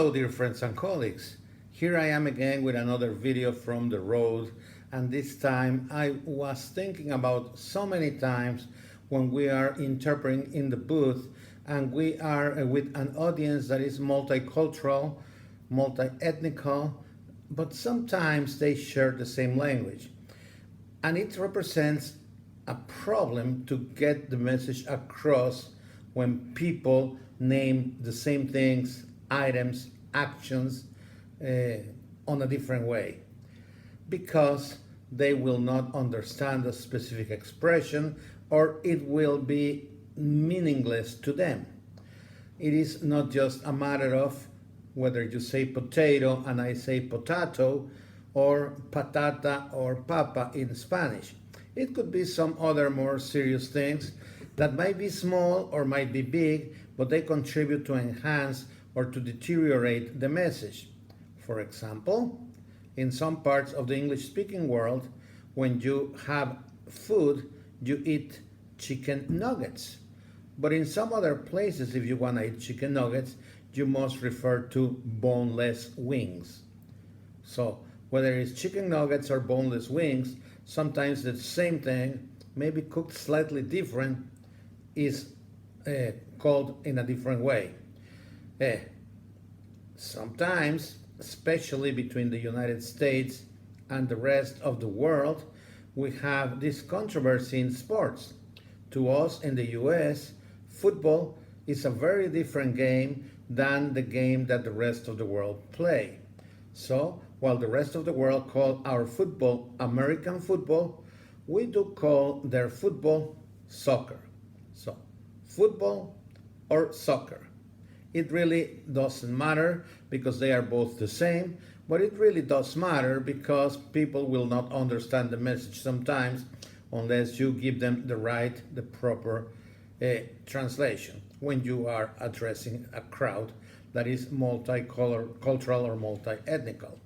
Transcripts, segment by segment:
Hello dear friends and colleagues. Here I am again with another video from the road, and this time I was thinking about so many times when we are interpreting in the booth and we are with an audience that is multicultural, multi-ethnical, but sometimes they share the same language. And it represents a problem to get the message across when people name the same things, items, actions on a different way, because they will not understand a specific expression or it will be meaningless to them. It is not just a matter of whether you say potato and I say potato, or patata or papa in Spanish. It could be some other more serious things that might be small or might be big, but they contribute to enhance or to deteriorate the message. For example, in some parts of the English-speaking world, when you have food, you eat chicken nuggets. But in some other places, if you want to eat chicken nuggets, you must refer to boneless wings. So whether it's chicken nuggets or boneless wings, sometimes the same thing, maybe cooked slightly different, is called in a different way. Sometimes, especially between the United States and the rest of the world, we have this controversy in sports. To us in the US, football is a very different game than the game that the rest of the world play. So, while the rest of the world call our football American football, we do call their football soccer. So, football or soccer. It really doesn't matter because they are both the same, but it really does matter because people will not understand the message sometimes unless you give them the proper translation when you are addressing a crowd that is multicultural or multi-ethnical.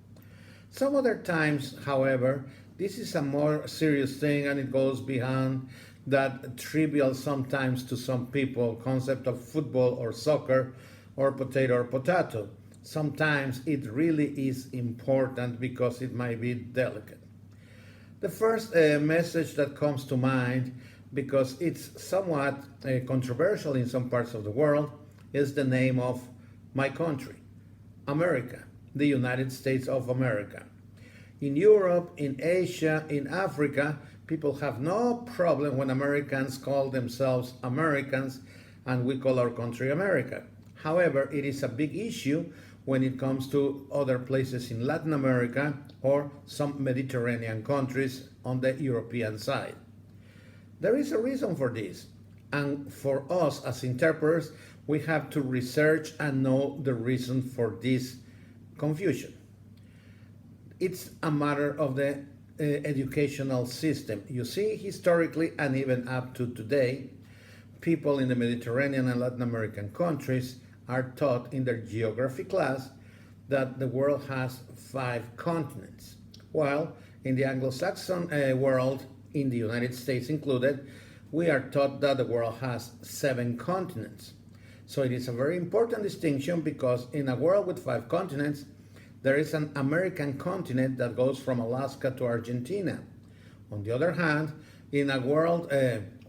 Some other times, however, this is a more serious thing and it goes beyond that trivial sometimes to some people concept of football or soccer or potato. Sometimes it really is important because it might be delicate. The first message that comes to mind, because it's somewhat controversial in some parts of the world, is the name of my country, America, the United States of America. In Europe, in Asia, in Africa, people have no problem when Americans call themselves Americans and we call our country America. However, it is a big issue when it comes to other places in Latin America or some Mediterranean countries on the European side. There is a reason for this, and for us as interpreters, we have to research and know the reason for this confusion. It's a matter of the educational system. You see, historically and even up to today, people in the Mediterranean and Latin American countries are taught in their geography class that the world has 5 continents, while in the Anglo-Saxon world, in the United States included, we are taught that the world has 7 continents. So it is a very important distinction because in a world with 5 continents, there is an American continent that goes from Alaska to Argentina. On the other hand, in a world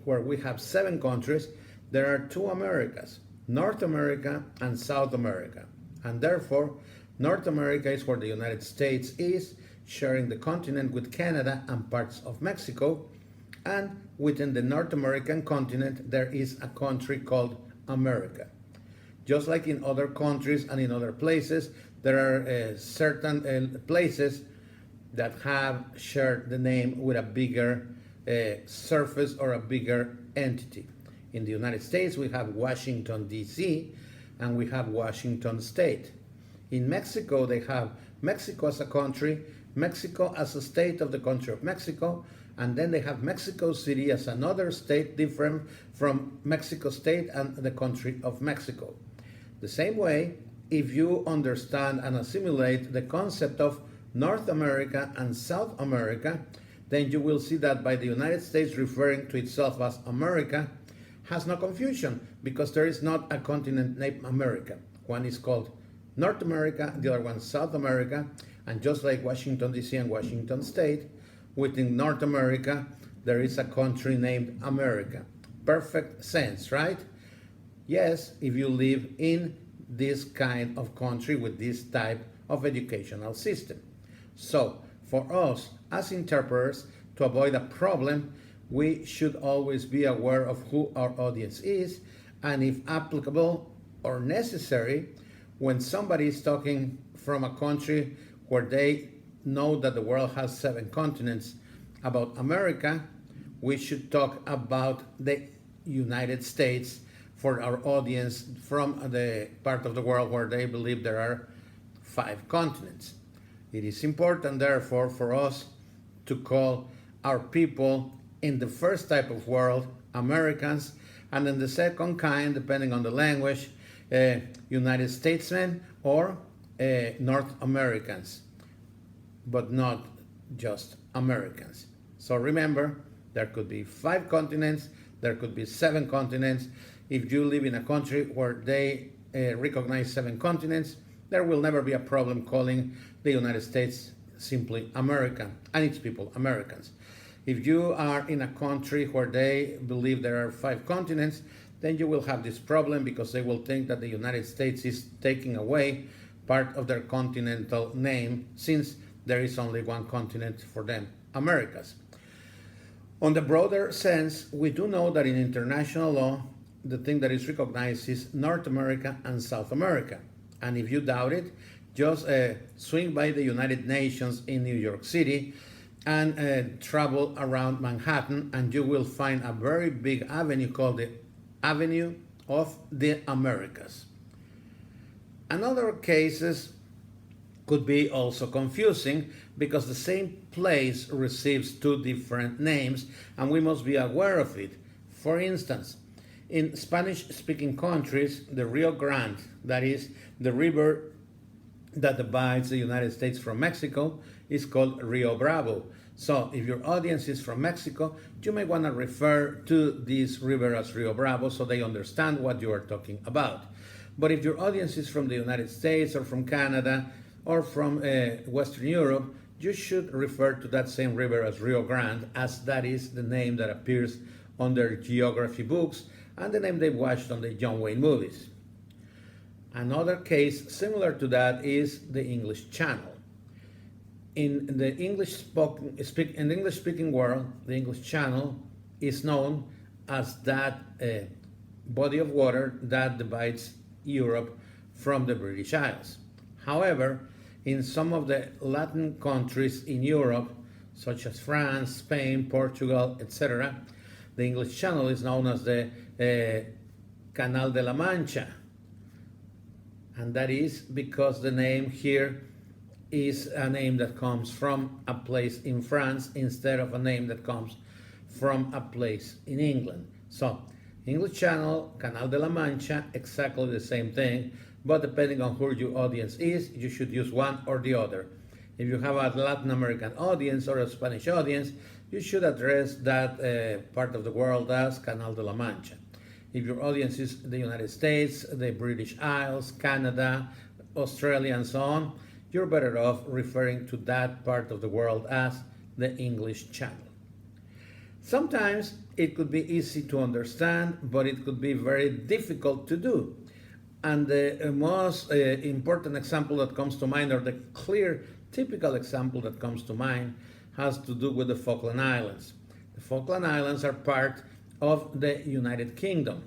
where we have 7 countries, there are 2 Americas, North America and South America. And therefore, North America is where the United States is, sharing the continent with Canada and parts of Mexico. And within the North American continent, there is a country called America. Just like in other countries and in other places, there are certain places that have shared the name with a bigger surface or a bigger entity. In the United States, we have Washington, D.C., and we have Washington State. In Mexico, they have Mexico as a country, Mexico as a state of the country of Mexico, and then they have Mexico City as another state different from Mexico State and the country of Mexico. The same way, if you understand and assimilate the concept of North America and South America, then you will see that by the United States referring to itself as America has no confusion because there is not a continent named America. One is called North America, the other one South America, and just like Washington, D.C. and Washington State, within North America, there is a country named America. Perfect sense, right? Yes, if you live in this kind of country with this type of educational system. So, for us as interpreters, to avoid a problem, we should always be aware of who our audience is, and if applicable or necessary, when somebody is talking from a country where they know that the world has 7 continents, about America, we should talk about the United States for our audience from the part of the world where they believe there are 5 continents. It is important, therefore, for us to call our people in the first type of world Americans, and in the second kind, depending on the language, United Statesmen or North Americans, but not just Americans. So remember, there could be 5 continents, there could be 7 continents. If you live in a country where they recognize 7 continents, there will never be a problem calling the United States simply America and its people Americans. If you are in a country where they believe there are 5 continents, then you will have this problem because they will think that the United States is taking away part of their continental name, since there is only one continent for them, Americas. On the broader sense, we do know that in international law, the thing that is recognized is North America and South America. And if you doubt it, just swing by the United Nations in New York City and travel around Manhattan, and you will find a very big avenue called the Avenue of the Americas. Another cases could be also confusing because the same place receives 2 different names, and we must be aware of it. For instance, in Spanish-speaking countries, the Rio Grande, that is the river that divides the United States from Mexico, is called Rio Bravo. So if your audience is from Mexico, you may want to refer to this river as Rio Bravo so they understand what you are talking about. But if your audience is from the United States or from Canada or from Western Europe, you should refer to that same river as Rio Grande, as that is the name that appears on their geography books and the name they watched on the John Wayne movies. Another case similar to that is the English Channel. In the English-speaking world, the English Channel is known as that body of water that divides Europe from the British Isles. However, in some of the Latin countries in Europe, such as France, Spain, Portugal, etc., the English Channel is known as the Canal de la Mancha. And that is because the name here is a name that comes from a place in France instead of a name that comes from a place in England. So, English Channel, Canal de la Mancha, exactly the same thing, but depending on who your audience is, you should use one or the other. If you have a Latin American audience or a Spanish audience, you should address that part of the world as Canal de la Mancha. If your audience is the United States, the British Isles, Canada, Australia, and so on, you're better off referring to that part of the world as the English Channel. Sometimes it could be easy to understand, but it could be very difficult to do. And the most important example that comes to mind, or the clear, typical example that comes to mind, has to do with the Falkland Islands. The Falkland Islands are part of the United Kingdom.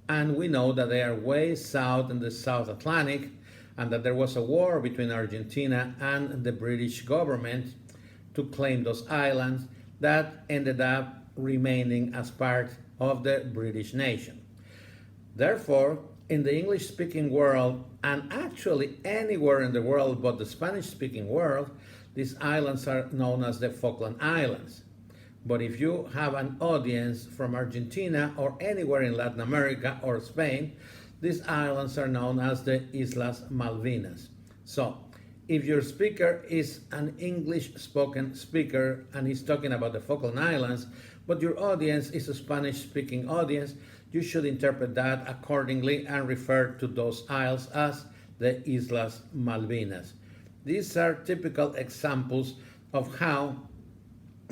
And we know that they are way south in the South Atlantic, and that there was a war between Argentina and the British government to claim those islands that ended up remaining as part of the British nation. Therefore, in the English-speaking world, and actually anywhere in the world but the Spanish-speaking world, these islands are known as the Falkland Islands. But if you have an audience from Argentina or anywhere in Latin America or Spain, these islands are known as the Islas Malvinas. So, if your speaker is an English-spoken speaker and he's talking about the Falkland Islands, but your audience is a Spanish-speaking audience, you should interpret that accordingly and refer to those isles as the Islas Malvinas. These are typical examples of how,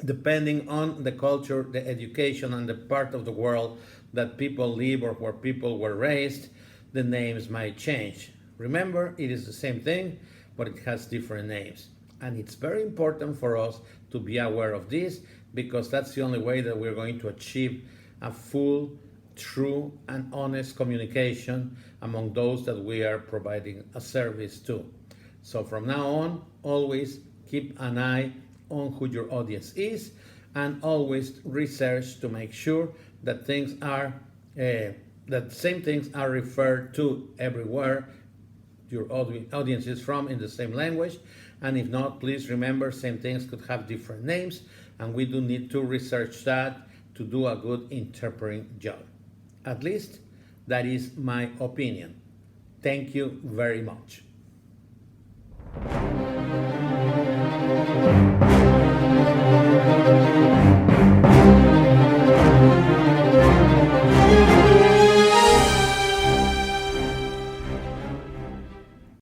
depending on the culture, the education, and the part of the world that people live or where people were raised, the names might change. Remember, it is the same thing, but it has different names. And it's very important for us to be aware of this because that's the only way that we're going to achieve a full, true, and honest communication among those that we are providing a service to. So from now on, always keep an eye on who your audience is and always research to make sure that things are that same things are referred to everywhere your audience is from in the same language. And if not, please remember same things could have different names, and we do need to research that to do a good interpreting job. At least that is my opinion. Thank you very much.